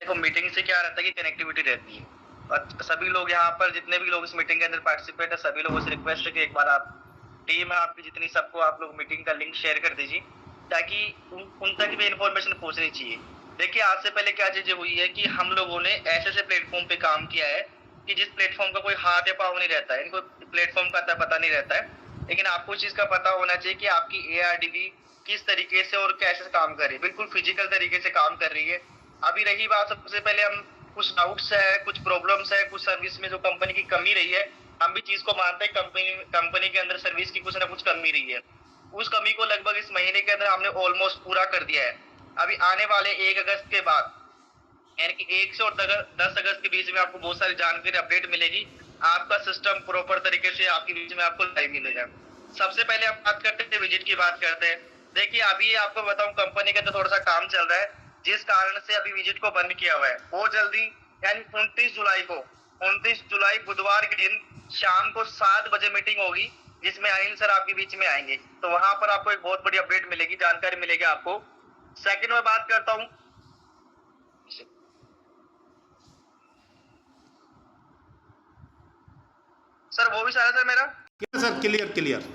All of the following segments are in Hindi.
देखो मीटिंग से क्या रहता है कि कनेक्टिविटी रहती है और सभी लोग यहाँ पर जितने भी लोग इस मीटिंग के अंदर पार्टिसिपेट है सभी लोगों से रिक्वेस्ट है कि एक बार आप टीम है आपकी जितनी सबको आप लोग मीटिंग का लिंक शेयर कर दीजिए ताकि उन तक भी इन्फॉर्मेशन पहुंचनी चाहिए। देखिए आज से पहले क्या चीजें हुई है कि हम लोगों ने ऐसे प्लेटफॉर्म पे काम किया है कि जिस प्लेटफॉर्म का कोई हाथ या पाँव नहीं रहता है, इनको प्लेटफॉर्म का पता नहीं रहता है, लेकिन आपको इस चीज का पता होना चाहिए कि आपकी ARDB किस तरीके से और कैसे काम कर रही है, बिल्कुल फिजिकल तरीके से काम कर रही है। अभी रही बात, सबसे पहले हम कुछ डाउट्स है, कुछ प्रॉब्लम्स है, कुछ सर्विस में जो कंपनी की कमी रही है, हम भी चीज को मानते हैं कंपनी के अंदर सर्विस की कुछ ना कुछ कमी रही है। उस कमी को लगभग इस महीने के अंदर हमने ऑलमोस्ट पूरा कर दिया है। अभी आने वाले 1 अगस्त के बाद यानी कि 1 से और 10 अगस्त के बीच में आपको बहुत सारी जानकारी अपडेट मिलेगी। आपका सिस्टम प्रॉपर तरीके से आपके बीच में आपको लाइव मिलेगा। सबसे पहले हम बात करते हैं विजिट की बात करते हैं। देखिए अभी आपको बताऊं कंपनी के अंदर थोड़ा सा काम चल रहा है जिस कारण से अभी विजिट को बंद किया हुआ है। बहुत जल्दी यानी 29 जुलाई बुधवार के दिन शाम को 7 बजे मीटिंग होगी जिसमें अनिल सर आपके बीच में आएंगे, तो वहां पर आपको एक बहुत बड़ी अपडेट मिलेगी, जानकारी मिलेगी आपको। सेकंड में बात करता हूँ, सर वो भी सारा सर मेरा सर क्लियर।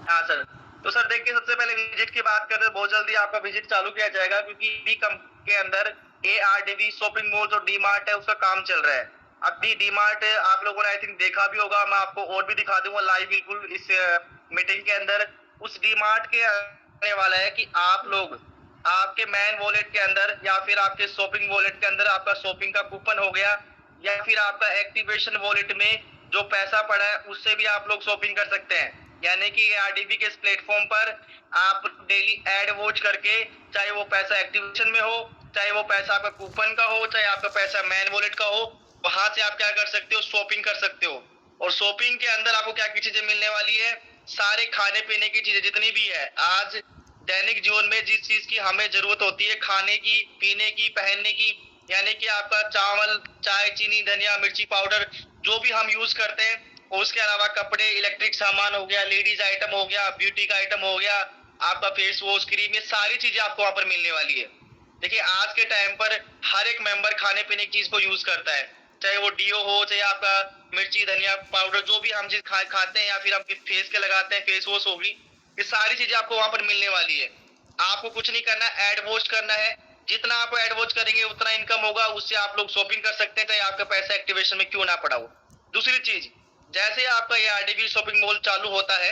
हाँ सर, तो सर देखिए सबसे पहले विजिट की बात करते हैं। बहुत जल्दी आपका विजिट चालू किया जाएगा क्योंकि बी कंपनी के अंदर ARDB शॉपिंग मॉल जो डीमार्ट है उसका काम चल रहा है। अभी डीमार्ट आप लोगों ने आई थिंक देखा भी होगा, मैं आपको और भी दिखा दूंगा लाइव बिल्कुल इस मीटिंग के अंदर। उस डीमार्ट के आने वाला है कि आप लोग आपके मैन वॉलेट के अंदर या फिर आपके शॉपिंग वॉलेट के अंदर आपका शॉपिंग का कूपन हो गया या फिर आपका एक्टिवेशन वॉलेट में जो पैसा पड़ा है उससे भी आप लोग शॉपिंग कर सकते हैं। यानी कि ARDB के इस प्लेटफॉर्म पर आप डेली एड वॉच करके, चाहे वो पैसा एक्टिवेशन में हो, चाहे वो पैसा आपका कूपन का हो, चाहे आपका पैसा मैन वॉलेट का हो, वहां से आप क्या कर सकते हो, शॉपिंग कर सकते हो। और शॉपिंग के अंदर आपको क्या क्या चीजें मिलने वाली है, सारे खाने पीने की चीजें जितनी भी है आज दैनिक जीवन में जिस चीज की हमें जरूरत होती है, खाने की, पीने की, पहनने की, यानी कि आपका चावल, चाय, चीनी, धनिया, मिर्ची पाउडर जो भी हम यूज करते हैं, और उसके अलावा कपड़े, इलेक्ट्रिक सामान हो गया, लेडीज आइटम हो गया, ब्यूटी का आइटम हो गया, आपका फेस वॉश, क्रीम, ये सारी चीजें आपको वहां पर मिलने वाली है। देखिए आज के टाइम पर हर एक मेंबर खाने पीने की चीज को यूज करता है, चाहे वो डीओ हो, चाहे आपका मिर्ची, धनिया पाउडर, जो भी हम चीज खाते हैं या फिर आपके फेस के लगाते हैं, फेस वॉश होगी, ये सारी चीजें आपको वहां पर मिलने वाली है। आपको कुछ नहीं करना, एड वॉच करना है। जितना आप एड वॉच करेंगे उतना इनकम होगा, उससे आप लोग शॉपिंग कर सकते हैं, चाहे आपका पैसा एक्टिवेशन में क्यों ना पड़ा हो। दूसरी चीज, जैसे आपका ये ARDB शॉपिंग मॉल चालू होता है,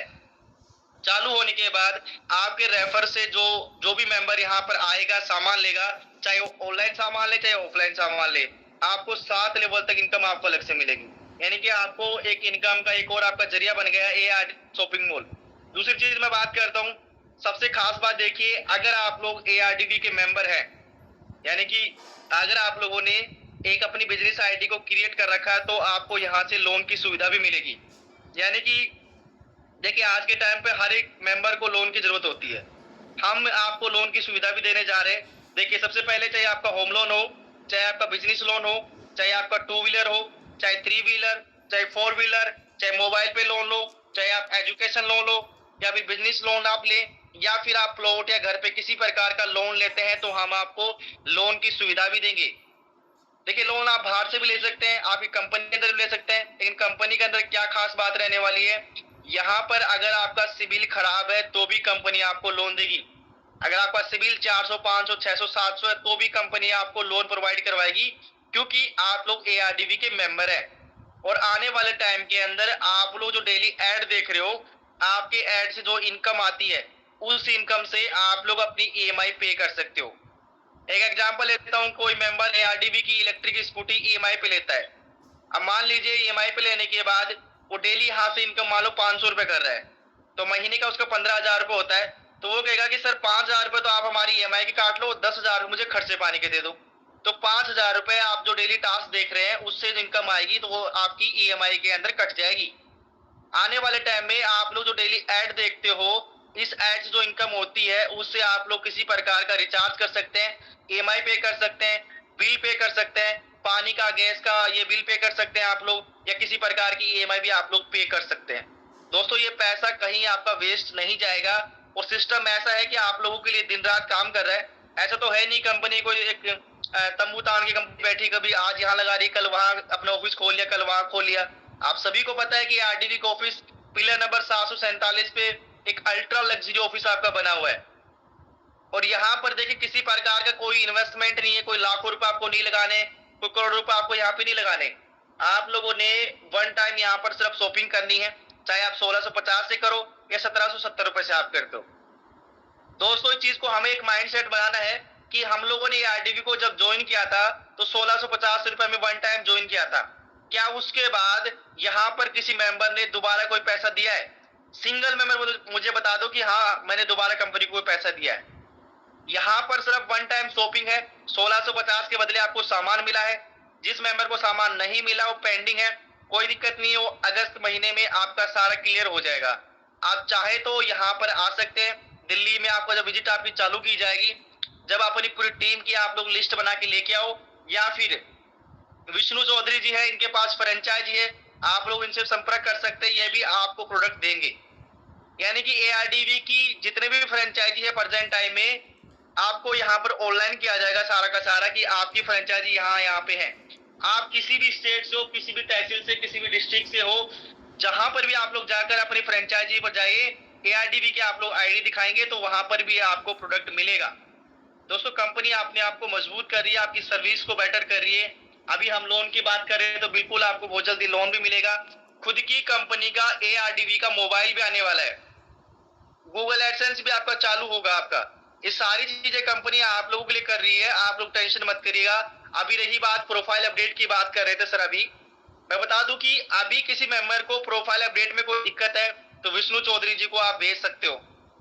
चालू होने के बाद आपके रेफर से जो भी मेंबर यहाँ पर आएगा, सामान लेगा, चाहे वो ऑनलाइन सामान ले चाहे ऑफलाइन सामान ले, आपको 7 लेवल तक इनकम आपको अलग से मिलेगी। यानी कि आपको एक इनकम का एक और आपका जरिया बन गया ARDB शॉपिंग मॉल। दूसरी चीज मैं बात करता हूँ, सबसे खास बात देखिए, अगर आप लोग ARDB के मेंबर हैं, यानी कि अगर आप लोगों ने एक अपनी बिजनेस आईडी को क्रिएट कर रखा है, तो आपको यहाँ से लोन की सुविधा भी मिलेगी। यानी कि देखिए आज के टाइम पे हर एक मेंबर को लोन की जरूरत होती है, हम आपको लोन की सुविधा भी देने जा रहे हैं। देखिए सबसे पहले चाहे आपका होम लोन हो, चाहे आपका बिजनेस लोन हो, चाहे आपका 2 व्हीलर हो, चाहे 3 व्हीलर, चाहे 4 व्हीलर, चाहे मोबाइल पे लोन लो, चाहे आप एजुकेशन लोन लो या फिर बिजनेस लोन आप ले, या फिर आप प्लॉट या घर पे किसी प्रकार का लोन लेते हैं, तो हम आपको लोन की सुविधा भी देंगे। देखिए लोन आप बाहर से भी ले सकते हैं, आपकी कंपनी के अंदर भी ले सकते हैं, लेकिन कंपनी के अंदर क्या खास बात रहने वाली है, यहाँ पर अगर आपका सिबिल खराब है तो भी कंपनी आपको लोन देगी। अगर आपका सिबिल 400, 500, 600, 700 है तो भी कंपनी आपको लोन प्रोवाइड करवाएगी, क्योंकि आप लोग ARDB के मेंबर है। और आने वाले टाइम के अंदर आप लोग जो डेली एड देख रहे हो, आपके एड से जो इनकम आती है, उस इनकम से आप लोग अपनी EMI पे कर सकते हो। एक एग्जांपल लेता हूँ, कोई मेंबर ARDB की इलेक्ट्रिक स्कूटी EMI पे लेता है। अब मान लीजिए EMI पे लेने के बाद वो डेली यहाँ से इनकम मान लो 500 रुपए कर रहा है, तो महीने का उसका 15,000 रुपए होता है। तो वो कहेगा कि सर 5,000 रुपए तो आप हमारी EMI की काट लो, 10,000 मुझे खर्चे पानी के दे दो। तो 5,000 रुपए आप जो डेली टास्क देख रहे हैं उससे जो इनकम आएगी तो वो आपकी EMI के अंदर कट जाएगी। आने वाले टाइम में आप लोग जो डेली एड देखते हो, इस एड से जो इनकम होती है उससे आप लोग किसी प्रकार का रिचार्ज कर सकते हैं, EMI पे कर सकते हैं, बिल पे कर सकते हैं, पानी का, गैस का ये बिल पे कर सकते हैं आप लोग, या किसी प्रकार की EMI भी आप लोग पे कर सकते हैं। दोस्तों ये पैसा कहीं आपका वेस्ट नहीं जाएगा, और सिस्टम ऐसा है कि आप लोगों के लिए दिन रात काम कर रहा है। ऐसा तो है नहीं कंपनी को एक तंबू तान के कंपनी बैठी, कभी आज यहाँ लगा रही, कल वहां अपना ऑफिस खोल लिया, कल वहां खोल लिया। आप सभी को पता है कि आरडीवी का ऑफिस पिलर नंबर 747 पे एक अल्ट्रा लग्जरी ऑफिस आपका बना हुआ है। और यहाँ पर देखिए किसी प्रकार का कोई इन्वेस्टमेंट नहीं है, कोई लाखों रुपए आपको नहीं लगाने, कोई करोड़ रुपए आपको यहाँ पे नहीं लगाने। आप लोगों ने वन टाइम यहाँ पर सिर्फ शॉपिंग करनी है, चाहे आप 1650 से करो या 1770 रुपए से आप करते हो। दोस्तों इस चीज को हमें एक माइंडसेट बनाना है कि हम लोगों ने आरडीवी को जब ज्वाइन किया था तो 1650 रुपए में वन टाइम ज्वाइन किया था। क्या उसके बाद यहाँ पर किसी मेंबर ने दोबारा कोई पैसा दिया है? सिंगल मेंबर मुझे बता दो कि हाँ मैंने दोबारा कंपनी को पैसा दिया है। यहाँ पर सिर्फ वन टाइम शॉपिंग है। 1650 के बदले आपको सामान मिला है। जिस मेंबर को सामान नहीं मिला वो पेंडिंग है, कोई दिक्कत नहीं है, वो अगस्त महीने में आपका सारा क्लियर हो जाएगा। आप चाहे तो यहाँ पर आ सकते हैं। दिल्ली में आपका जब विजिट आपकी चालू की जाएगी, जब अपनी पूरी टीम की आप लोग लिस्ट बना के लेके आओ, या फिर विष्णु चौधरी जी है, इनके पास फ्रेंचाइजी है, आप लोग इनसे संपर्क कर सकते हैं, ये भी आपको प्रोडक्ट देंगे। यानी कि एआरडीवी की जितने भी फ्रेंचाइजी है प्रेजेंट टाइम में आपको यहाँ पर ऑनलाइन किया जाएगा सारा का सारा कि आपकी फ्रेंचाइजी यहाँ पे है। आप किसी भी स्टेट से हो, किसी भी तहसील से, किसी भी डिस्ट्रिक्ट से हो, जहां पर भी आप लोग जाकर अपनी फ्रेंचाइजी पर जाइए, एआरडीवी के आप लोग आईडी दिखाएंगे तो वहां पर भी आपको प्रोडक्ट मिलेगा। दोस्तों कंपनी अपने आप को मजबूत कर रही है, आपकी सर्विस को बेटर कर रही है। अभी हम लोन की बात कर रहे हैं तो बिल्कुल आपको बहुत जल्दी लोन भी मिलेगा। खुद की कंपनी का एआरडीवी का मोबाइल भी आने वाला है, गूगल एडसेंस भी आपका चालू होगा आपका। ये सारी चीजें कंपनी आप लोगों के लिए कर रही है, आप लोग टेंशन मत करिएगा। अभी रही बात प्रोफाइल अपडेट की, बात कर रहे थे सर, अभी मैं बता दूं कि अभी किसी मेंबर को प्रोफाइल अपडेट में कोई दिक्कत है तो विष्णु चौधरी जी को आप भेज सकते हो,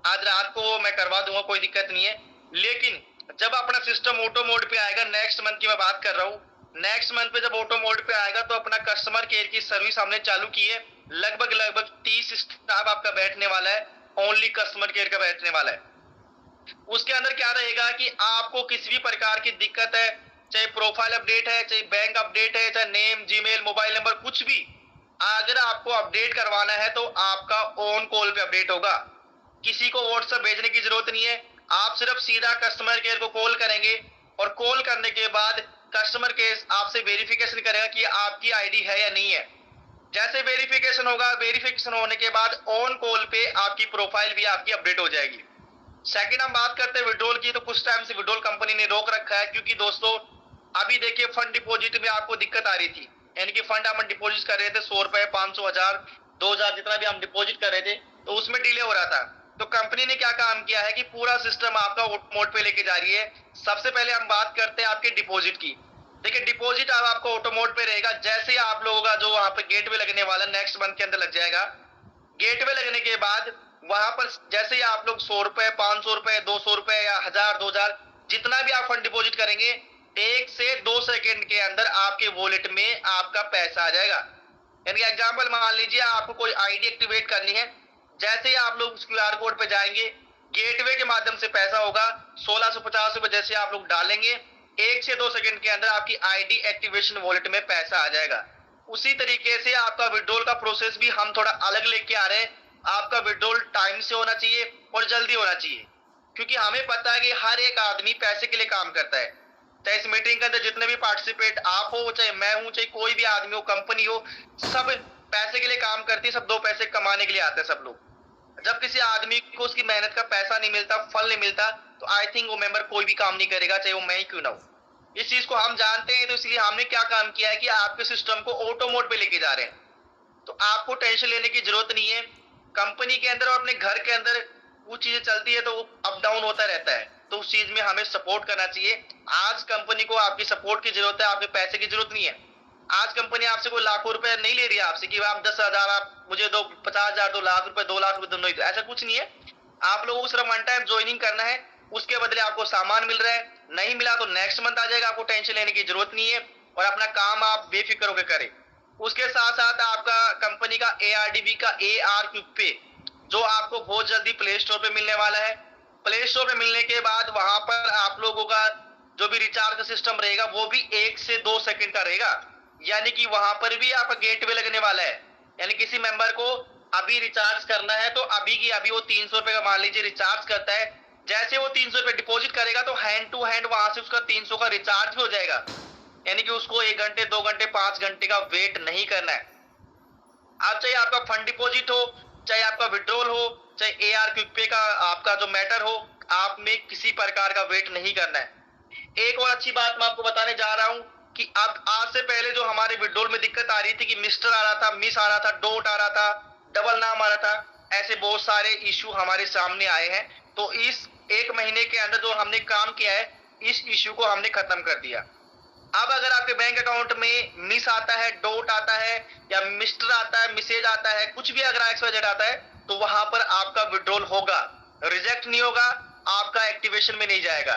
आज रात को मैं करवा दूंगा, कोई दिक्कत नहीं है। लेकिन जब अपना सिस्टम ऑटो मोड पे आएगा, नेक्स्ट मंथ की मैं बात कर रहा हूँ, नेक्स्ट मंथ पे जब ऑटो मोड पे आएगा तो अपना कस्टमर केयर की सर्विस हमने चालू की है। लगभग 30 स्टाफ आपका बैठने वाला है, ओनली कस्टमर केयर का बैठने वाला है। उसके अंदर क्या रहेगा कि आपको किसी भी प्रकार की दिक्कत है, चाहे प्रोफाइल अपडेट है, चाहे बैंक अपडेट है, चाहे नेम, जीमेल, मोबाइल नंबर, कुछ भी अगर आपको अपडेट करवाना है तो आपका ऑन कॉल पे अपडेट होगा। किसी को व्हाट्सएप भेजने की जरूरत नहीं है, आप सिर्फ सीधा कस्टमर केयर को कॉल करेंगे और कॉल करने के बाद कस्टमर केयर आपसे वेरिफिकेशन करेगा कि आपकी आईडी है या नहीं है। जैसे वेरिफिकेशन होगा, वेरिफिकेशन होने के बाद ऑन कॉल पे आपकी प्रोफाइल भी आपकी अपडेट हो जाएगी। सेकंड हम बात करते हैं विड्रॉल की, तो कुछ टाइम से विड्रॉल कंपनी ने रोक रखा है क्योंकि दोस्तों अभी देखिए फंड डिपॉजिट में आपको दिक्कत आ रही थी। यानी कि फंड हम डिपॉजिट कर रहे थे 100 रुपए, 500, 1000, 2000 जितना भी हम डिपॉजिट कर रहे थे तो उसमें डिले हो रहा था। तो कंपनी ने क्या काम किया है कि पूरा सिस्टम आपका मोड पे लेके जा रही है। सबसे पहले हम बात करते हैं आपके डिपॉजिट की। देखिए डिपॉजिट अब आपको ऑटो मोड पे रहेगा। जैसे ही आप लोगों का जो वहां पे गेटवे लगने वाला नेक्स्ट मंथ के अंदर लग जाएगा, गेटवे लगने के बाद वहां पर जैसे ही आप लोग 100 रुपए, 500 रुपए, 200 रुपए या 1000, 2000 जितना भी आप फंड डिपॉजिट करेंगे, 1 से 2 सेकंड के अंदर आपके वॉलेट में आपका पैसा आ जाएगा। यानी एग्जांपल मान लीजिए आपको कोई आईडी एक्टिवेट करनी है, जैसे ही आप लोग उस क्यूआर कोड पे जाएंगे, गेटवे के माध्यम से पैसा होगा, 1650 रुपए जैसे आप लोग डालेंगे, 1 से 2 सेकंड के अंदर आपकी आईडी एक्टिवेशन वॉलेट में पैसा आ जाएगा। उसी तरीके से आपका विड्रॉल का प्रोसेस भी हम थोड़ा अलग लेके आ रहे हैं। आपका विड्रॉल टाइम से होना चाहिए और जल्दी होना चाहिए, क्योंकि हमें पता है कि हर एक आदमी पैसे के लिए काम करता है। चाहे इस मीटिंग के अंदर जितने भी पार्टिसिपेट आप हो, चाहे मैं हूं, चाहे कोई भी आदमी हो, कंपनी हो, सब पैसे के लिए काम करती है। सब 2 पैसे कमाने के लिए आते हैं सब लोग। जब किसी आदमी को उसकी मेहनत का पैसा नहीं मिलता, फल नहीं मिलता, तो आई थिंक वो मेंबर कोई भी काम नहीं करेगा, चाहे वो मैं ही क्यों ना हो। इस चीज को हम जानते हैं, तो इसलिए हमने क्या काम किया है कि आपके सिस्टम को ऑटो मोड पे लेके जा रहे हैं। तो आपको टेंशन लेने की जरूरत नहीं है। कंपनी के अंदर और अपने घर के अंदर वो चीजें चलती है तो वो अप डाउन होता रहता है, तो उस चीज में हमें सपोर्ट करना चाहिए। आज कंपनी को आपकी सपोर्ट की जरूरत है, आपके पैसे की जरूरत नहीं है। आज कंपनी आपसे कोई लाखों रुपए नहीं ले रही है आपसे कि आप 10,000 आप मुझे दो, 50,000, 2 लाख रुपए, 2 लाख रुपए दोनों ही दो, ऐसा कुछ नहीं है। आप लोगों को सिर्फ वन टाइम ज्वाइनिंग करना है, उसके बदले आपको सामान मिल रहा है। नहीं मिला तो नेक्स्ट मंथ आ जाएगा, आपको टेंशन लेने की जरूरत नहीं है और अपना काम आप बेफिक्र होकर करें। उसके साथ साथ आपका कंपनी का एआरडीबी का एआर क्यूब पे जो आपको बहुत जल्दी प्ले स्टोर पे मिलने वाला है। प्ले स्टोर पे मिलने के बाद वहां पर आप लोगों का जो भी रिचार्ज का सिस्टम रहेगा वो भी 1 से 2 सेकंड का रहेगा। यानी कि वहां पर भी आपका गेटवे लगने वाला है। यानी किसी मेंबर को अभी रिचार्ज करना है तो अभी की अभी वो 300 रुपए का मान लीजिए रिचार्ज करता है, जैसे वो 300 रुपए डिपॉजिट करेगा तो हैंड टू हैंड वहां से उसका 300 का रिचार्ज भी हो जाएगा। यानी कि उसको 1 घंटे 2 घंटे 5 घंटे का वेट नहीं करना है। अब चाहे आपका फंड डिपॉजिट हो, चाहे आपका विड्रॉल हो, चाहे एआर क्विक पे का आपका जो मैटर हो, आप में किसी प्रकार का वेट नहीं करना है। एक और अच्छी बात मैं आपको बताने जा रहा हूं कि अब आज से पहले जो हमारे विड्रॉल में दिक्कत आ रही थी कि मिस्टर आ रहा था, मिस आ रहा था, डॉट आ रहा था, डबल नाम आ रहा था, ऐसे बहुत सारे इश्यू हमारे सामने आए हैं। तो इस 1 महीने के अंदर जो हमने काम किया है, इस इश्यू को हमने खत्म कर दिया। अब अगर आपके बैंक अकाउंट में मिस आता है, डॉट आता है या मिस्टर आता है, मैसेज आता है, कुछ भी अगर एक्सवाइजेड आता है तो वहां पर आपका विड्रॉल होगा, रिजेक्ट नहीं होगा, आपका एक्टिवेशन में नहीं जाएगा।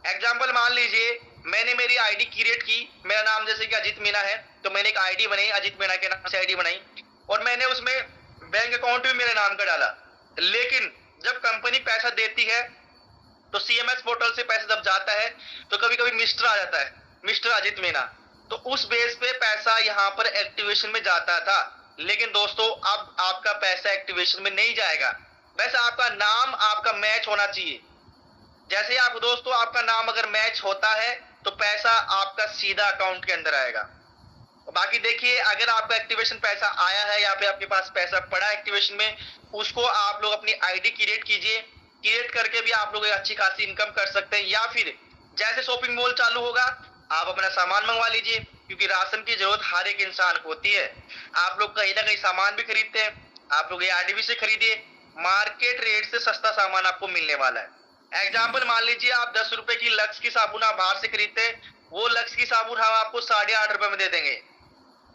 एग्जांपल मान लीजिए मैंने मेरी आईडी क्रिएट की, मेरा नाम जैसे कि अजीत मीना है, तो मैंने एक आईडी बनाई, अजीत मीना के नाम से आईडी बनाई और मैंने उसमें बैंक अकाउंट भी मेरे नाम का डाला। लेकिन जब कंपनी पैसा देती है तो सीएमएस पोर्टल से पैसा जब जाता है तो कभी कभी मिस्टर आ जाता है, मिस्टर अजित मीना, तो उस बेस पे पैसा यहाँ पर एक्टिवेशन में जाता था। लेकिन दोस्तों अब आपका पैसा एक्टिवेशन में नहीं जाएगा। वैसे आपका नाम आपका मैच होना चाहिए। जैसे आप दोस्तों आपका नाम अगर मैच होता है तो पैसा आपका सीधा अकाउंट के अंदर आएगा। बाकी देखिए अगर आपका एक्टिवेशन पैसा आया है या फिर आपके पास पैसा पड़ा एक्टिवेशन में, उसको आप लोग अपनी आईडी क्रिएट कीजिए। क्रिएट करके भी आप लोग अच्छी खासी इनकम कर सकते हैं, या फिर जैसे शॉपिंग मॉल चालू होगा आप अपना सामान मंगवा लीजिए, क्योंकि राशन की जरूरत हर एक इंसान को होती है। आप लोग कहीं ना कहीं सामान भी खरीदते हैं, आप लोग एआरडीबी से खरीदिए, मार्केट रेट से सस्ता सामान आपको मिलने वाला है। एग्जाम्पल मान लीजिए आप 10 रुपए की लक्स की साबुन आप बाहर से खरीदते हैं, वो लक्स की साबुन हम आपको 8.5 रुपए में दे देंगे।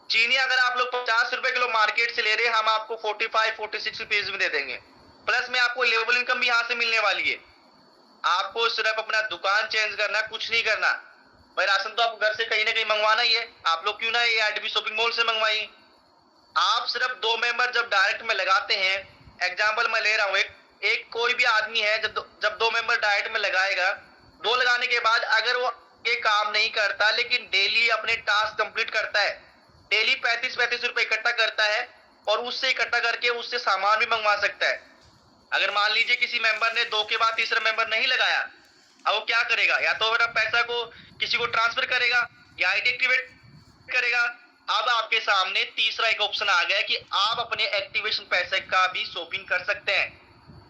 चीनी अगर आप लोग 50 रुपए किलो मार्केट से ले रहे हैं, हम आपको 45-46 रुपीज में दे देंगे। प्लस में आपको लेवल इनकम भी यहाँ से मिलने वाली है। आपको सिर्फ अपना दुकान चेंज करना, कुछ नहीं करना। भाई राशन तो आपको घर से कहीं ना कहीं मंगवाना ही है, आप लोग क्यों ना ये आरडीबी शॉपिंग मॉल से मंगवाइए। आप सिर्फ 2 मेंबर जब डायरेक्ट में लगाते हैं, एग्जाम्पल मैं ले रहा हूँ, एक कोई भी आदमी है जब 2 मेंबर डायरेक्ट में लगाएगा, 2 लगाने के बाद अगर वो ये काम नहीं करता लेकिन डेली अपने टास्क कंप्लीट करता है, डेली 35-35 रुपए इकट्ठा करता है और उससे इकट्ठा करके उससे सामान भी मंगवा सकता है। अगर मान लीजिए किसी मेंबर ने 2 के बाद तीसरा मेंबर नहीं लगाया, अब वो क्या करेगा, या तो फिर पैसा को किसी को ट्रांसफर करेगा या आईडी एक्टिवेट करेगा। अब आपके सामने तीसरा एक ऑप्शन आ गया कि आप अपने एक्टिवेशन पैसे का भी शॉपिंग कर सकते हैं।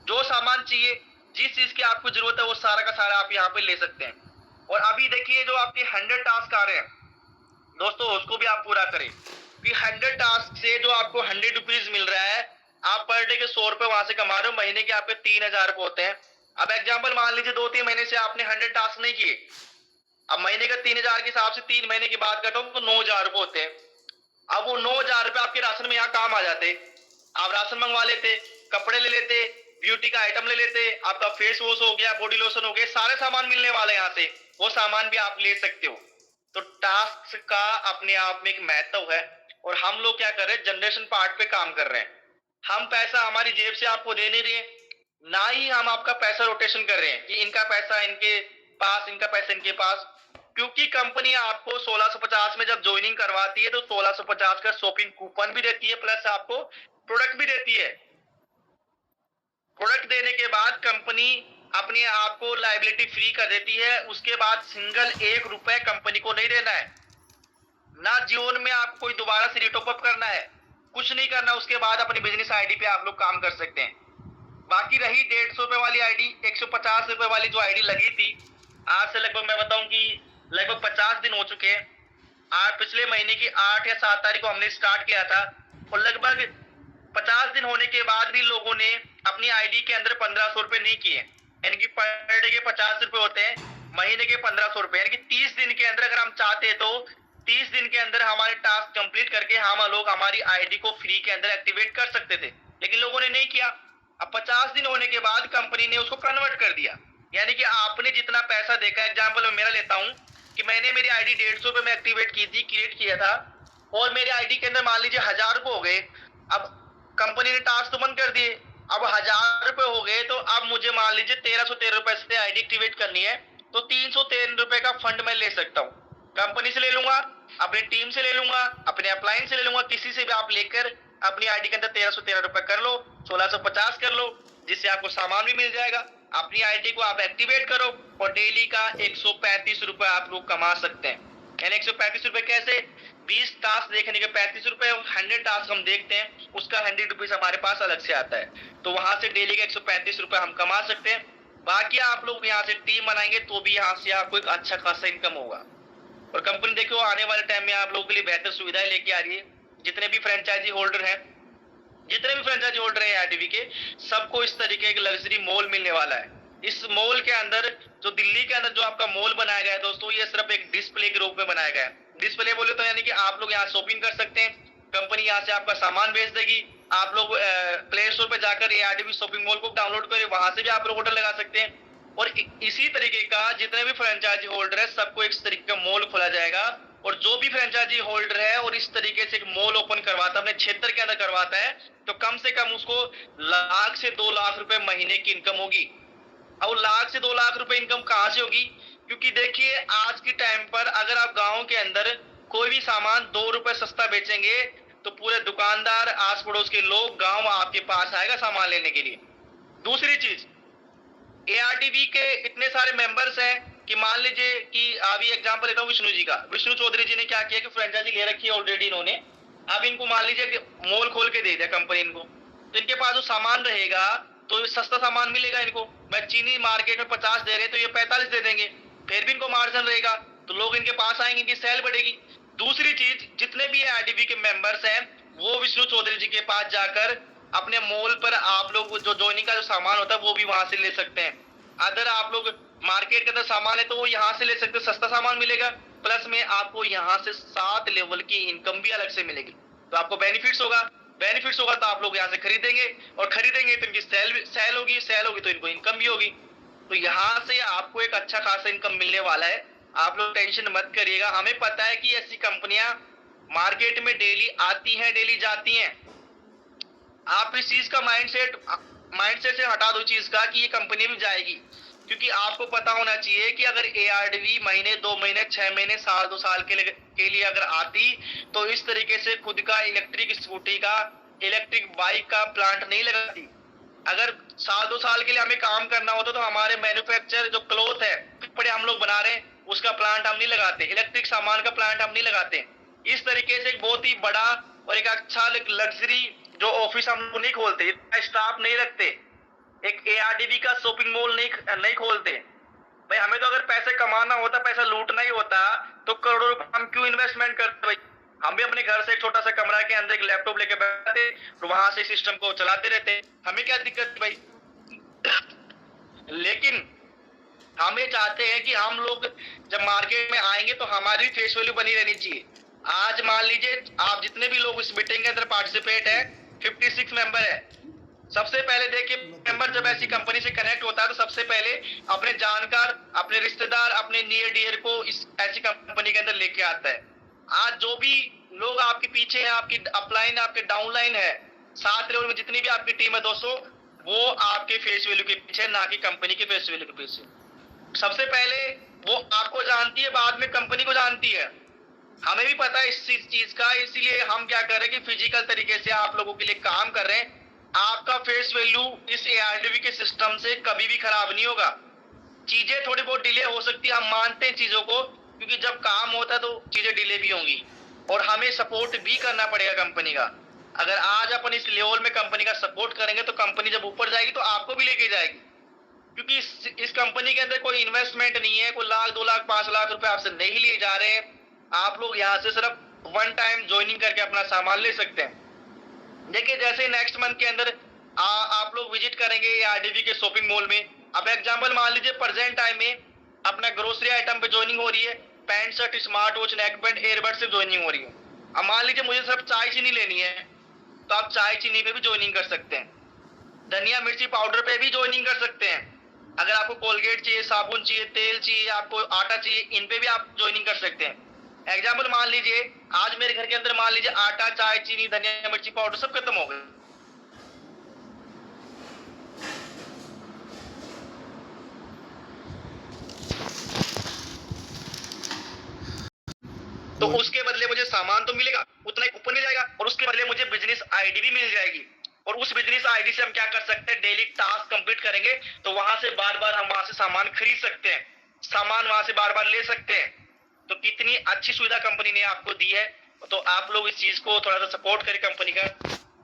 जो सामान चाहिए, जिस चीज की आपको जरूरत है, वो सारा का सारा आप यहाँ पे ले सकते हैं। और अभी देखिए जो आपके 100 टास्क आ रहे हैं दोस्तों, उसको भी आप पूरा करें, कि 100 टास्क से जो आपको 100 रुपीज मिल रहा है, आप पर डे के 100 रुपए वहां से कमा रहे हो, महीने के आपके 3000 रुपए होते हैं। अब एग्जाम्पल मान लीजिए 2-3 महीने से आपने 100 टास्क नहीं किए, अब महीने का 3000 के हिसाब से 3 महीने के बाद कटो तो 9000 रुपए होते हैं। अब वो 9000 रुपए आपके राशन में यहाँ काम आ जाते, आप राशन मंगवा लेते, कपड़े ले लेते, ब्यूटी का आइटम ले लेते, आपका फेस वॉश हो गया, बॉडी लोशन हो गया, सारे सामान मिलने वाले यहाँ से, वो सामान भी आप ले सकते हो। तो टास्क का अपने आप में एक महत्व है। और हम लोग क्या कर रहे हैं, जनरेशन पार्ट पे काम कर रहे हैं। हम पैसा हमारी जेब से आपको दे नहीं रहे, ना ही हम आपका पैसा रोटेशन कर रहे हैं कि इनका पैसा इनके पास, इनका पैसा इनके पास। क्योंकि कंपनी आपको 1650 में जब ज्वाइनिंग करवाती है तो 1650 का शॉपिंग कूपन भी देती है, प्लस आपको प्रोडक्ट भी देती है। प्रोडक्ट देने के बाद कंपनी अपने आप को लाइबिलिटी फ्री कर देती है। उसके बाद सिंगल 1 रुपए कंपनी को नहीं देना है, ना जीवन में आप कोई दोबारा से रिटॉप अप करना है, कुछ नहीं करना। उसके बाद अपनी बिजनेस आईडी पे आप लोग काम कर सकते हैं। बाकी रही 150 रुपए वाली आईडी, 150 रुपए वाली जो आईडी लगी थी, आज से लगभग मैं बताऊं कि लगभग 50 दिन हो चुके हैं। आज पिछले महीने की 8 या 7 तारीख को हमने स्टार्ट किया था और लगभग 50 दिन होने के बाद भी लोगों ने अपनी आईडी के अंदर 1500 रुपए नहीं किए। यानी कि पर डे के 50 रुपए होते हैं, महीने के 1500 रुपए, यानी कि 30 दिन के अंदर अगर हम चाहते तो 30 दिन के अंदर हमारे टास्क कंप्लीट करके हम लोग हमारी आईडी को फ्री के अंदर एक्टिवेट कर सकते थे, लेकिन लोगों ने नहीं किया। अब 50 दिन होने के बाद कंपनी ने उसको कन्वर्ट कर दिया। यानी कि आपने जितना पैसा देखा, एग्जाम्पल मैं मेरा लेता हूं कि मैंने मेरी आईडी 150 रुपए में एक्टिवेट की थी, क्रिएट किया था, और मेरे आईडी के अंदर मान लीजिए 1000 रुपए हो गए। अब कंपनी ने टास्क तो बंद कर दिए, अब 1000 रुपए हो गए, तो अब मुझे मान लीजिए 1313 रुपए से आईडी एक्टिवेट करनी है, तो 313 रुपए का फंड मैं ले सकता हूँ। कंपनी से ले लूंगा, अपनी टीम से ले लूंगा, अपने अप्लायंस से ले लूंगा, किसी से भी आप लेकर अपनी आईडी के अंदर 1313 रुपए कर लो, 1650 कर लो, जिससे आपको सामान भी मिल जाएगा, अपनी आईडी को आप एक्टिवेट करो और डेली का 135 रुपए आप लोग कमा सकते हैं। यानी 135 रुपए कैसे? 20 टास्क देखने के 35 रुपए, 100 टास्क हम देखते हैं उसका 100 रुपीज हमारे पास अलग से आता है, तो वहां से डेली का 135 रुपए हम कमा सकते हैं। बाकी आप लोग यहाँ से टीम बनाएंगे तो भी यहाँ से आपको एक अच्छा खासा इनकम होगा। और कंपनी देखो आने वाले टाइम में आप लोगों के लिए बेहतर सुविधाएं लेके आ रही है। जितने भी फ्रेंचाइजी होल्डर हैं, जितने भी फ्रेंचाइजी होल्डर हैं आईटीवी के, सबको इस तरीके का लग्जरी मॉल मिलने वाला है। इस मॉल के अंदर जो दिल्ली के अंदर जो आपका मॉल बनाया गया है दोस्तों, ये सिर्फ एक डिस्प्ले के रूप में बनाया गया है। डिस्प्ले बोले तो यानी कि आप लोग यहाँ शॉपिंग कर सकते हैं, कंपनी यहाँ से आपका सामान भेज देगी, आप लोग प्ले स्टोर पे जाकर एआरडीवी शॉपिंग मॉल को डाउनलोड करें, वहां से भी आप लोग ऑर्डर लगा सकते हैं। और इसी तरीके का जितने भी फ्रेंचाइजी होल्डर है सबको एक तरीके का मॉल खोला जाएगा। और जो भी फ्रेंचाइजी होल्डर है और इस तरीके से एक मॉल ओपन करवाता है, अपने क्षेत्र के अंदर करवाता है, तो कम से कम उसको 1 से 2 लाख रुपए महीने की इनकम होगी। और 1 से 2 लाख रुपए इनकम कहां से होगी? क्योंकि देखिए आज के टाइम पर अगर आप गांव के अंदर कोई भी सामान 2 रुपए सस्ता बेचेंगे तो पूरे दुकानदार, आस पड़ोस के लोग, गांव आपके पास आएगा सामान लेने के लिए। दूसरी चीज, एआरटीवी के इतने सारे मेंबर्स हैं कि मान लीजिए कि अभी एग्जांपल लेता हूँ विष्णु जी का। विष्णु चौधरी जी ने क्या किया कि फ्रेंचाइजी ले रखी है ऑलरेडी इन्होंने, अब इनको मान लीजिए कि मॉल खोल के दे दिया कंपनी इनको, तो इनके पास जो सामान रहेगा तो सस्ता सामान मिलेगा इनको। मैं चीनी मार्केट में 50 दे रहे तो ये 45 दे देंगे, फिर भी इनको मार्जिन रहेगा, तो लोग इनके पास आएंगे, इनकी सेल बढ़ेगी। दूसरी चीज, जितने भी एआरटीवी के मेंबर्स हैं वो विष्णु चौधरी जी के पास जाकर अपने मॉल पर आप लोग जो ज्वाइनिंग का जो सामान होता है वो भी वहां से ले सकते हैं। अगर आप लोग मार्केट के अंदर सामान है तो वो यहाँ से ले सकते हो, सस्ता सामान मिलेगा, प्लस में आपको यहाँ से 7 लेवल की इनकम भी अलग से मिलेगी। तो आपको बेनिफिट्स होगा तो आप लोग यहाँ से खरीदेंगे, और खरीदेंगे तो इनकी सेल होगी तो इनको इनकम भी होगी। तो यहाँ से आपको एक अच्छा खासा इनकम मिलने वाला है, आप लोग टेंशन मत करिएगा। हमें पता है कि ऐसी कंपनियां मार्केट में डेली आती हैं, डेली जाती हैं। आप इस चीज का माइंडसेट से हटा दो चीज का कि ये कंपनी भी जाएगी, क्योंकि आपको पता होना चाहिए कि अगर एआरडीवी महीने, 2 महीने, 6 महीने, साल, 2 साल के लिए अगर आती तो इस तरीके से खुद का इलेक्ट्रिक स्कूटी का, इलेक्ट्रिक बाइक का प्लांट नहीं लगाती। अगर साल 2 साल के लिए हमें काम करना होता तो हमारे मैन्युफैक्चर जो क्लॉथ है, कपड़े हम लोग बना रहे हैं, उसका प्लांट हम नहीं लगाते, इलेक्ट्रिक सामान का प्लांट हम नहीं लगाते। इस तरीके से एक बहुत ही बड़ा और एक अच्छा लग्जरी जो ऑफिस हम नहीं खोलते, स्टाफ नहीं रखते, एक एआरडीवी का शॉपिंग मॉल नहीं खोलते। भाई हमें तो अगर पैसे कमाना होता, पैसा लूटना ही होता तो करोड़ों रुपए हम क्यों इन्वेस्टमेंट करते? भाई हम भी अपने घर से एक छोटा सा कमरा के अंदर एक लैपटॉप लेके बैठते तो वहां से सिस्टम को चलाते रहते, हमें क्या दिक्कत भाई। लेकिन हम ये चाहते हैं कि हम लोग जब मार्केट में आएंगे तो हमारी फेस वैल्यू बनी रहनी चाहिए। आज मान लीजिए आप जितने भी लोग इस मीटिंग के अंदर पार्टिसिपेट है, 56 मेंबर है। सबसे पहले देखिए, मेंबर जब ऐसी कंपनी से कनेक्ट होता है तो सबसे पहले अपने जानकार, अपने रिश्तेदार, अपने नियर डियर को इस ऐसी कंपनी के अंदर लेके आता है। आज जो भी लोग आपके पीछे हैं, आपकी अपलाइन, आपके डाउनलाइन है, 7 लेवल में जितनी भी आपकी टीम है दोस्तों, वो आपके फेस वैल्यू के पीछे, ना कि कंपनी के फेस वैल्यू के पीछे। सबसे पहले वो आपको जानती है, बाद में कंपनी को जानती है। हमें भी पता है इस चीज का, इसीलिए हम क्या कर रहे हैं कि फिजिकल तरीके से आप लोगों के लिए काम कर रहे हैं। आपका फेस वैल्यू इस एआरडीवी के सिस्टम से कभी भी खराब नहीं होगा। चीजें थोड़ी बहुत डिले हो सकती है, हम मानते हैं चीजों को, क्योंकि जब काम होता है तो चीजें डिले भी होंगी और हमें सपोर्ट भी करना पड़ेगा कंपनी का। अगर आज अपन इस लेवल में कंपनी का सपोर्ट करेंगे तो कंपनी जब ऊपर जाएगी तो आपको भी लेके जाएगी, क्योंकि इस कंपनी के अंदर कोई इन्वेस्टमेंट नहीं है, कोई 1 लाख, 2 लाख, 5 लाख रुपए आपसे नहीं लिए जा रहे हैं। आप लोग यहाँ से सिर्फ 1 टाइम ज्वाइनिंग करके अपना सामान ले सकते हैं। देखिए जैसे नेक्स्ट मंथ के अंदर आप लोग विजिट करेंगे आरडीवी के शॉपिंग मॉल में। अब एग्जांपल मान लीजिए प्रेजेंट टाइम में अपना ग्रोसरी आइटम पे ज्वाइनिंग हो रही है, pant shirt, smart watch, neck band, earbud से ज्वाइनिंग हो रही है। अब मान लीजिए मुझे सिर्फ चाय चीनी लेनी है तो आप चाय चीनी पे भी ज्वाइनिंग कर सकते हैं, धनिया मिर्ची पाउडर पे भी ज्वाइनिंग कर सकते हैं। अगर आपको कोलगेट चाहिए, साबुन चाहिए, तेल चाहिए, आपको आटा चाहिए, इन पे भी आप ज्वाइनिंग कर सकते हैं। एग्जाम्पल मान लीजिए आज मेरे घर के अंदर मान लीजिए आटा, चाय, चीनी, धनिया मिर्ची पाउडर सब खत्म हो गए, तो उसके बदले मुझे सामान तो मिलेगा, उतना ही कूपन मिल जाएगा और उसके बदले मुझे बिजनेस आईडी भी मिल जाएगी। और उस बिजनेस आईडी से हम क्या कर सकते हैं, डेली टास्क कंप्लीट करेंगे तो वहां से बार बार हम वहां से सामान खरीद सकते हैं, सामान वहां से बार बार ले सकते हैं। तो कितनी अच्छी सुविधा कंपनी ने आपको दी है। तो आप लोग इस चीज को थोड़ा सा सपोर्ट करें कंपनी का।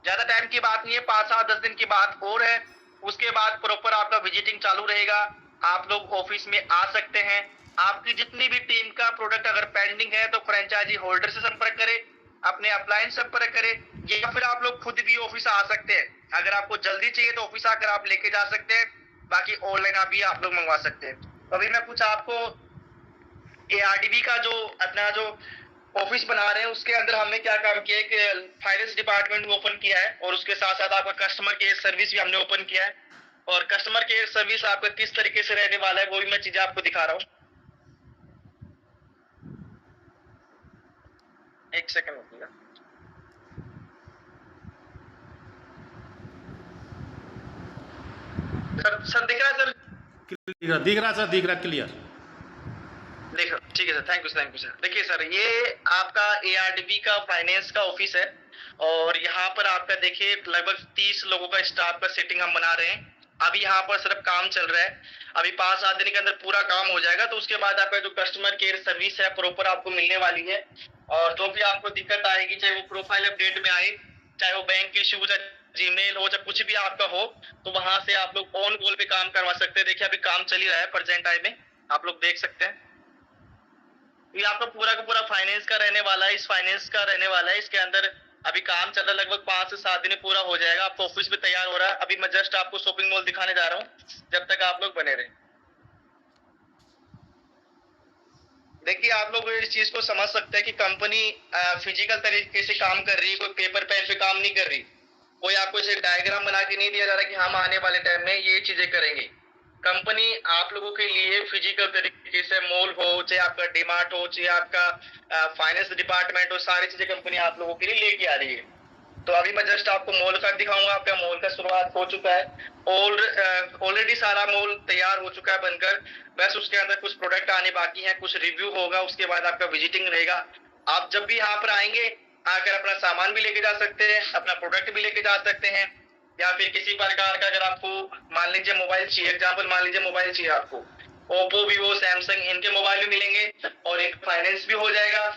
ज्यादा टाइम की बात नहीं है, 5-7-10 दिन की बात और है। उसके बाद प्रॉपर आपका विजिटिंग चालू रहेगा, आप लोग ऑफिस में आ सकते हैं। आपकी जितनी भी टीम का प्रोडक्ट अगर पेंडिंग है तो फ्रेंचाइजी होल्डर से संपर्क करें, अपने अपलाइन संपर्क करें, या फिर आप लोग खुद भी ऑफिस आ सकते हैं। अगर आपको जल्दी चाहिए तो ऑफिस आकर आप लेके जा सकते हैं, बाकी ऑनलाइन आप लोग मंगवा सकते हैं। अभी मैं कुछ आपको एआरडीबी का जो अपना जो ऑफिस बना रहे हैं उसके अंदर हमने क्या काम किया है कि फाइनेंस डिपार्टमेंट ओपन किया है, और उसके साथ साथ आपका कस्टमर केयर सर्विस भी हमने ओपन किया है। और कस्टमर केयर सर्विस आपका किस तरीके से रहने वाला है वो भी मैं चीजें आपको दिखा रहा हूँ। एक सेकंड रुकिएगा। सर दिख रहा है सर? दिख रहा क्लियर। देखो ठीक है सर, थैंक यू सर। देखिए सर, ये आपका एआरडीबी का फाइनेंस का ऑफिस है, और यहाँ पर आपका देखिए लगभग 30 लोगों का स्टाफ का सेटिंग हम बना रहे हैं। अभी यहाँ पर सिर्फ काम चल रहा है, अभी 5-7 दिन के अंदर पूरा काम हो जाएगा। तो उसके बाद आपका जो कस्टमर केयर सर्विस है प्रॉपर आपको मिलने वाली है। और जो भी आपको दिक्कत आएगी, चाहे वो प्रोफाइल अपडेट में आए, चाहे वो बैंक इश्यू, चाहे जीमेल हो, चाहे कुछ भी आपका हो, तो वहां से आप लोग ऑन कॉल पे काम करवा सकते हैं। देखिए अभी काम चल ही रहा है प्रेजेंट टाइम में, आप लोग देख सकते हैं। ये आपका पूरा का पूरा फाइनेंस का रहने वाला है, इस फाइनेंस का रहने वाला है। इसके अंदर अभी काम चल रहा है, लगभग 5 से 7 दिन में पूरा हो जाएगा। आपका ऑफिस भी तैयार हो रहा है। अभी मैं जस्ट आपको शॉपिंग मॉल दिखाने जा रहा हूँ, जब तक आप लोग बने रहे। देखिए आप लोग इस चीज को समझ सकते हैं कि कंपनी फिजिकल तरीके से काम कर रही है, कोई पेपर पेन पे काम नहीं कर रही। कोई आपको इसे डायग्राम बना के नहीं दिया जा रहा कि हम आने वाले टाइम में ये चीजें करेंगे। कंपनी आप लोगों के लिए फिजिकल तरीके से मॉल हो, चाहे आपका डीमार्ट हो, चाहे आपका फाइनेंस डिपार्टमेंट हो, सारी चीजें कंपनी आप लोगों के लिए लेके आ रही है। तो अभी मैं जस्ट आपको मॉल का दिखाऊंगा। आपका मॉल का शुरुआत हो चुका है, ऑलरेडी सारा मॉल तैयार हो चुका है बनकर। बस उसके अंदर कुछ प्रोडक्ट आने बाकी हैं, कुछ रिव्यू होगा, उसके बाद आपका विजिटिंग रहेगा। आप जब भी यहाँ पर आएंगे, आकर अपना सामान भी लेके जा सकते हैं, अपना प्रोडक्ट भी लेके जा सकते हैं, या फिर किसी प्रकार का अगर आपको मान लीजिए मोबाइल चाहिए, एग्जाम्पल मान लीजिए मोबाइल चाहिए आपको, ओप्पो, वीवो, सैमसंग, इनके मोबाइल भी मिलेंगे, और एक फाइनेंस भी हो जाएगा।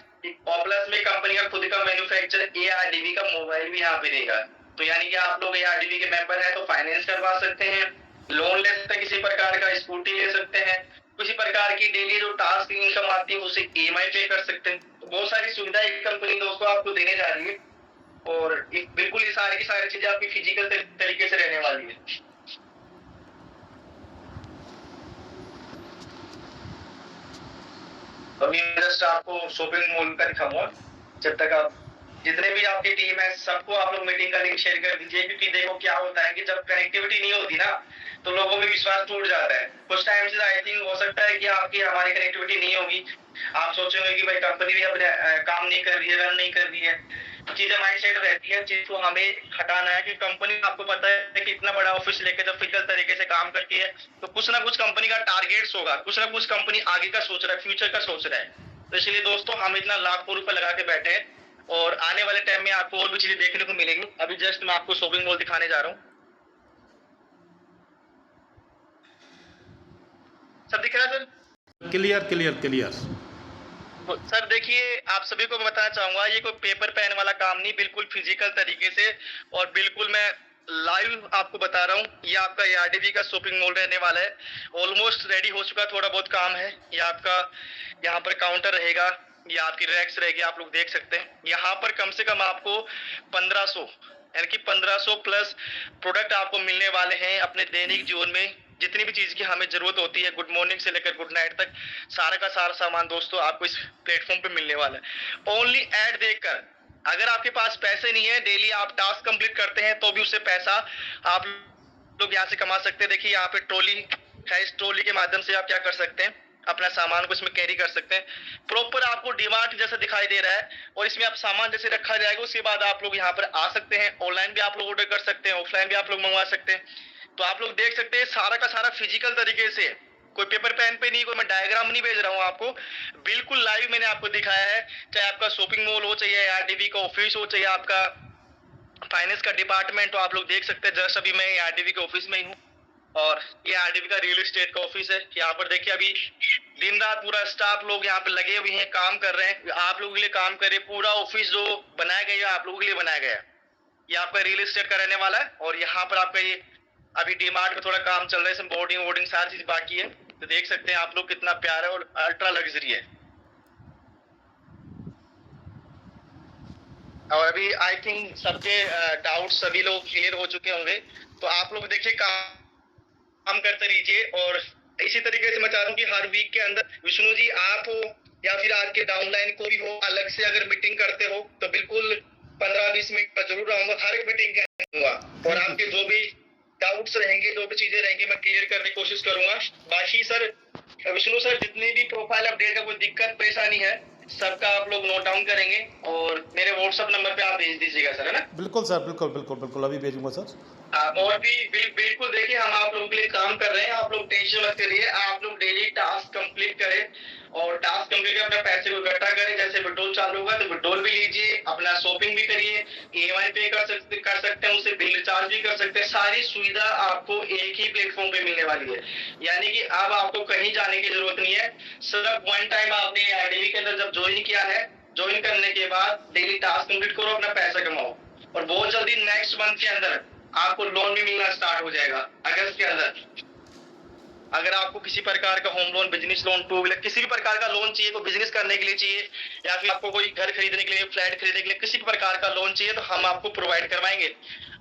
और प्लस में कंपनी का खुद का मैन्युफैक्चर एआरडीबी का मोबाइल भी यहाँ पे रहेगा। तो यानी कि आप लोग एआरडीबी के मेंबर हैं तो फाइनेंस करवा सकते हैं, लोन ले सकते हैं, किसी प्रकार का स्कूटी ले सकते हैं, किसी प्रकार की डेली जो टास्क इनकम आती है उसे ईएमआई पे कर सकते हैं। तो बहुत सारी सुविधाएं कंपनी दोस्तों आपको देने जा रही है, और बिल्कुल ये सारी की सारी चीजें आपकी फिजिकल तरीके से रहने वाली है। अभी जस्ट आपको शॉपिंग मॉल का दिखाऊंगा। जब तक आप जितने भी आपकी टीम है सबको आप लोग मीटिंग का लिंक शेयर कर दीजिए, क्योंकि देखो क्या होता है कि जब कनेक्टिविटी नहीं होती ना तो लोगों में विश्वास टूट जाता है। कुछ टाइम से आई थिंक हो सकता है कि आपकी हमारी कनेक्टिविटी नहीं होगी, आप सोचेंगे कि भाई कंपनी भी अपने काम नहीं कर रही है, रन नहीं कर रही है। चीजें माइंडसेट रहती है, चीज को हमें हटाना है कि कंपनी, आपको पता है कि इतना बड़ा ऑफिस लेके जब फिजिकल तरीके से काम करती है तो कुछ ना कुछ कंपनी का टारगेट्स होगा, कुछ ना कुछ कंपनी आगे का सोच रहा है, फ्यूचर का सोच रहा है। तो इसलिए दोस्तों हम इतना लाखों रुपए लगा के बैठे हैं, और आने वाले टाइम में आपको और भी चीजें देखने को मिलेगी। अभी जस्ट मैं आपको शॉपिंग मॉल दिखाने जा रहा हूँ। सब दिख रहा है sir? Clear clear clear. Sir देखिए, आप सभी को मैं बताना चाहूंगा, ये कोई पेपर पेन वाला काम नहीं, बिल्कुल फिजिकल तरीके से, और बिल्कुल मैं लाइव आपको बता रहा हूँ। ये आपका एआरडीबी का शॉपिंग मॉल रहने वाला है, ऑलमोस्ट रेडी हो चुका, थोड़ा बहुत काम है। ये आपका यहाँ पर काउंटर रहेगा, ये आपकी रैक्स रहेगी, आप लोग देख सकते हैं। यहाँ पर कम से कम आपको 1500 यानी कि 1500 प्लस प्रोडक्ट आपको मिलने वाले हैं अपने दैनिक जीवन में। जितनी भी चीज की हमें जरूरत होती है, गुड मॉर्निंग से लेकर गुड नाइट तक, सारा का सारा सामान दोस्तों आपको इस प्लेटफॉर्म पे मिलने वाला है। ओनली ऐड देखकर, अगर आपके पास पैसे नहीं है, डेली आप टास्क कंप्लीट करते हैं तो भी उससे पैसा आप लोग यहाँ से कमा सकते हैं। देखिए यहाँ पे ट्रॉली है, इस ट्रॉली के माध्यम से आप क्या कर सकते हैं, अपना सामान को इसमें कैरी कर सकते हैं। प्रॉपर आपको डीमार्ट जैसा दिखाई दे रहा है, और इसमें आप सामान जैसे रखा जाएगा, उसके बाद आप लोग यहाँ पर आ सकते हैं। ऑनलाइन भी आप लोग ऑर्डर कर सकते हैं, ऑफलाइन भी आप लोग मंगवा सकते हैं। तो आप लोग देख सकते हैं सारा का सारा फिजिकल तरीके से, कोई पेपर पेन पे नहीं, कोई मैं डायग्राम नहीं भेज रहा हूँ आपको, बिल्कुल लाइव मैंने आपको दिखाया है। चाहे आपका शॉपिंग मॉल हो, चाहे आरडीबी का ऑफिस हो, चाहे आपका फाइनेंस का डिपार्टमेंट तो आप लोग देख सकते हैं। जस्ट अभी मैं आरडीवी के ऑफिस में ही हूँ और ये आरडीवी का रियल एस्टेट का ऑफिस है। यहाँ पर देखिए अभी दिन रात पूरा स्टाफ लोग यहाँ पे लगे हुए हैं, काम कर रहे हैं, आप लोगों के लिए काम कर रहे हैं। पूरा ऑफिस जो बनाया गया है आप लोगों के लिए बनाया गया है। ये आपका रियल एस्टेट का रहने वाला है और यहाँ पर आपका ये अभी डीमार्ट में थोड़ा काम चल रहा है, इसमें बोर्डिंग वोर्डिंग सारी चीज बाकी है। तो देख सकते हैं आप लोग कितना प्यारा और अल्ट्रा लग्जरी है। और अभी आई थिंक सबके डाउट सभी लोग क्लियर हो चुके होंगे। तो आप लोग देखिए काम करते रहिए और इसी तरीके से मैं चाहता हूँ कि हर वीक के अंदर विष्णु जी आप हो या फिर आपके डाउनलाइन कोई हो अलग से अगर मीटिंग करते हो तो बिल्कुल 15-20 मिनट पर जरूर आऊंगा, हर एक मीटिंग के आऊंगा और आपके जो भी डाउट्स रहेंगे, जो भी चीजें रहेंगी मैं क्लियर करने की कोशिश करूंगा। बाकी सर विष्णु सर जितनी भी प्रोफाइल अपडेट का कोई दिक्कत परेशानी है सबका आप लोग नोट डाउन करेंगे और मेरे व्हाट्सएप नंबर पे आप भेज दीजिएगा सर, है ना? बिल्कुल सर, बिल्कुल बिल्कुल बिल्कुल अभी भेजूंगा सर। और भी बिल्कुल देखिए हम आप लोगों के लिए काम कर रहे हैं, आप लोग टेंशन मत करिए। आप लोग डेली टास्क कंप्लीट करें और टास्क कंप्लीट कर अपने पैसे को इकट्ठा करें। जैसे विड्रॉल चालू होगा तो विड्रॉल भी लीजिए, अपना शॉपिंग भी करिए, ईएमआई पे कर सकते हैं, उससे बिल रिचार्ज भी कर सकते हैं। सारी सुविधा आपको एक ही प्लेटफॉर्म पे मिलने वाली है, यानी कि अब आपको कहीं जाने की जरूरत नहीं है। सिर्फ वन टाइम आपने आईडीवी के अंदर जब ज्वाइन किया है, ज्वाइन करने के बाद डेली टास्क कंप्लीट करो, अपना पैसा कमाओ और बहुत जल्दी नेक्स्ट मंथ के अंदर आपको लोन भी मिलना स्टार्ट हो जाएगा अगस्त के अंदर। अगर आपको किसी प्रकार का home loan, business loan, two wheeler किसी भी प्रकार का लोन चाहिए, कोई बिजनेस करने के लिए चाहिए या फिर आपको कोई घर खरीदने के लिए, फ्लैट खरीदने के लिए किसी भी प्रकार का लोन चाहिए तो हम आपको प्रोवाइड करवाएंगे।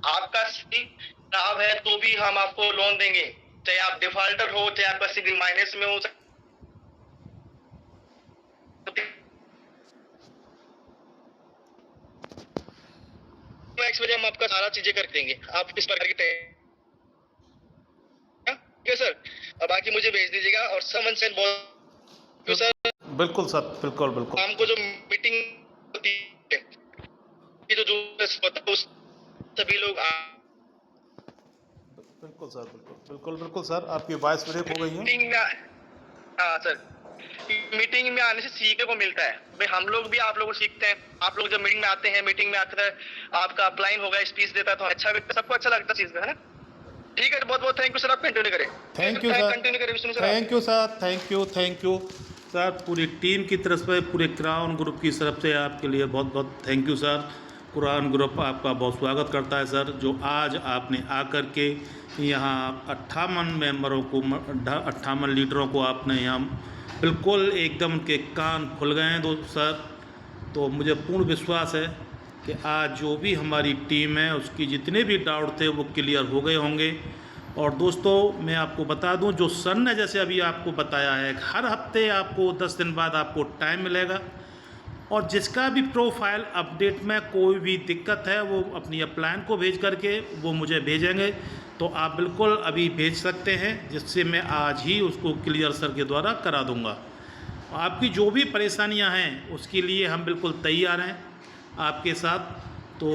आपका सिबिल खराब है तो भी हम आपको लोन देंगे, चाहे आप डिफॉल्टर हो, चाहे आपका सिबिल माइनस में हो। नेक्स्ट में हम आपका सारा चीजें कर देंगे, आप किस प्रकार की ठीक है सर। और बाकी मुझे भेज दीजिएगा और समन सेंड बोल सर। बिल्कुल सर, बिल्कुल बिल्कुल। शाम को जो मीटिंग होती है ये जो सभी लोग बिल्कुल सर, बिल्कुल बिल्कुल बिल्कुल सर, आपकी वॉइस ब्रेक हो गई है। मीटिंग में हाँ सर, मीटिंग में आने से सीखने को मिलता है भाई। हम लोग भी आप लोगों को सीखते हैं। आप लोग जब मीटिंग में आते हैं, मीटिंग में आकर आपका अपलाइन होगा, स्पीच देता है तो अच्छा सबको अच्छा लगता है चीज में, है ना? ठीक है, बहुत बहुत थैंक यू सर, आप कंटिन्यू करें। थैंक यू सर, कंटिन्यू करें Vishnu sir. Thank you sir, thank you sir. पूरी टीम की तरफ से, पूरे क्राउन ग्रुप की तरफ से आपके लिए बहुत बहुत thank you sir. Crown group आपका बहुत स्वागत करता है सर, जो आज आपने आकर के यहाँ 58 मेंबरों को, 58 लीडरों को आपने यहाँ बिल्कुल एकदम के कान खुल गए हैं दोस्त सर। तो मुझे पूर्ण विश्वास है कि आज जो भी हमारी टीम है उसकी जितने भी डाउट थे वो क्लियर हो गए होंगे। और दोस्तों मैं आपको बता दूं, जो सर ने जैसे अभी आपको बताया है, हर हफ्ते आपको 10 दिन बाद आपको टाइम मिलेगा और जिसका भी प्रोफाइल अपडेट में कोई भी दिक्कत है वो अपनी अपलाइन को भेज करके वो मुझे भेजेंगे। तो आप बिल्कुल अभी भेज सकते हैं, जिससे मैं आज ही उसको क्लियर सर के द्वारा करा दूंगा। आपकी जो भी परेशानियां हैं उसके लिए हम बिल्कुल तैयार हैं आपके साथ। तो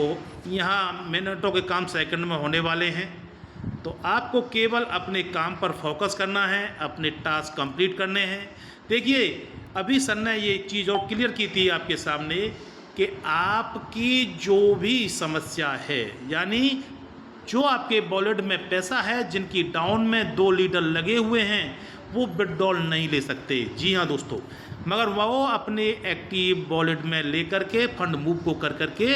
यहाँ मिनटों के काम सेकंड में होने वाले हैं, तो आपको केवल अपने काम पर फोकस करना है, अपने टास्क कंप्लीट करने हैं। देखिए अभी सर ने ये चीज़ और क्लियर की थी आपके सामने कि आपकी जो भी समस्या है, यानी जो आपके वॉलेट में पैसा है, जिनकी डाउन में 2 लीडर लगे हुए हैं वो विड्रॉल नहीं ले सकते। जी हाँ दोस्तों, मगर वो अपने एक्टिव वॉलेट में लेकर के फंड मूव को कर करके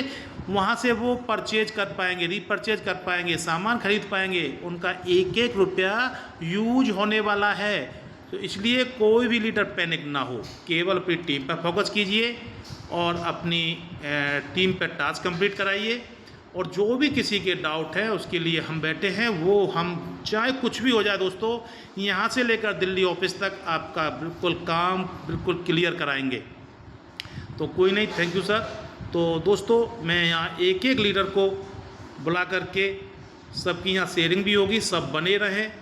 वहाँ से वो परचेज कर पाएंगे, रीपरचेज कर पाएंगे, सामान खरीद पाएंगे। उनका एक एक रुपया यूज होने वाला है। तो इसलिए कोई भी लीडर पैनिक ना हो, केवल अपनी टीम पर फोकस कीजिए और अपनी टीम पर टास्क कंप्लीट कराइए। और जो भी किसी के डाउट है उसके लिए हम बैठे हैं, वो हम चाहे कुछ भी हो जाए दोस्तों, यहाँ से लेकर दिल्ली ऑफिस तक आपका बिल्कुल काम बिल्कुल क्लियर कराएंगे। तो कोई नहीं, थैंक यू सर। तो दोस्तों मैं यहाँ एक एक लीडर को बुला करके सबकी यहाँ शेयरिंग भी होगी, सब बने रहें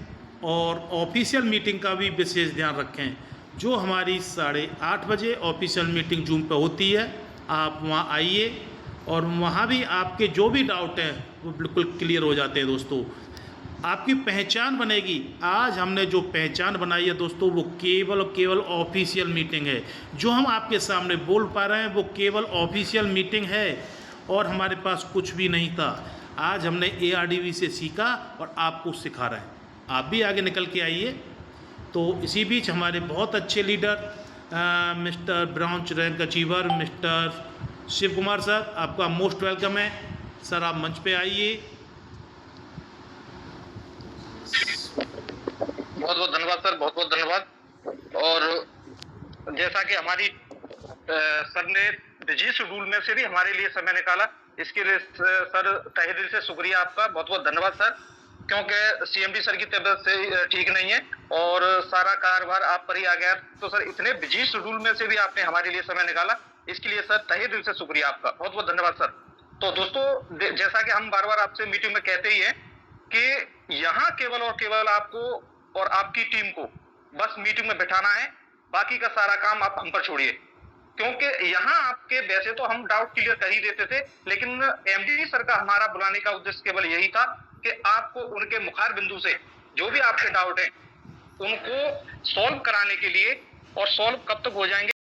और ऑफिशियल मीटिंग का भी विशेष ध्यान रखें। जो हमारी 8:30 बजे ऑफिशियल मीटिंग जूम पे होती है, आप वहाँ आइए और वहाँ भी आपके जो भी डाउट हैं वो बिल्कुल क्लियर हो जाते हैं दोस्तों। आपकी पहचान बनेगी। आज हमने जो पहचान बनाई है दोस्तों, वो केवल और केवल ऑफिशियल मीटिंग है। जो हम आपके सामने बोल पा रहे हैं वो केवल ऑफिशियल मीटिंग है और हमारे पास कुछ भी नहीं था। आज हमने ARDV से सीखा और आपको सिखा रहे हैं, आप भी आगे निकल के आइए। तो इसी बीच हमारे बहुत अच्छे leader Mister Brown rank achiever Mister Shiv Kumar sir, आपका मोस्ट वेलकम है सर, आप मंच पे आइए। बहुत बहुत धन्यवाद सर, बहुत बहुत धन्यवाद। और जैसा कि हमारी सर ने बिजी शेड्यूल में से भी हमारे लिए समय निकाला, इसके लिए सर तहे दिल से शुक्रिया आपका, बहुत बहुत धन्यवाद सर। क्योंकि CMD सर की तबीयत से ठीक नहीं है और सारा कार्यभार आप पर ही आ गया, तो सर इतने बिजी शेड्यूल में से भी आपने हमारे लिए समय निकाला, इसके लिए सर तहे दिल से शुक्रिया आपका, बहुत बहुत धन्यवाद सर। तो दोस्तों, जैसा कि हम बार बार आपसे मीटिंग में कहते ही हैं कि यहाँ केवल और केवल आपको और आपकी टीम को बस मीटिंग में बैठाना है, बाकी का सारा काम आप हम पर छोड़िए। क्योंकि यहाँ आपके वैसे तो हम डाउट क्लियर कर ही देते थे, लेकिन MD सर का हमारा बुलाने का उद्देश्य केवल यही था कि आपको उनके मुखार बिंदु से जो भी आपके डाउट हैं उनको सॉल्व कराने के लिए, और सॉल्व कब तक हो जाएंगे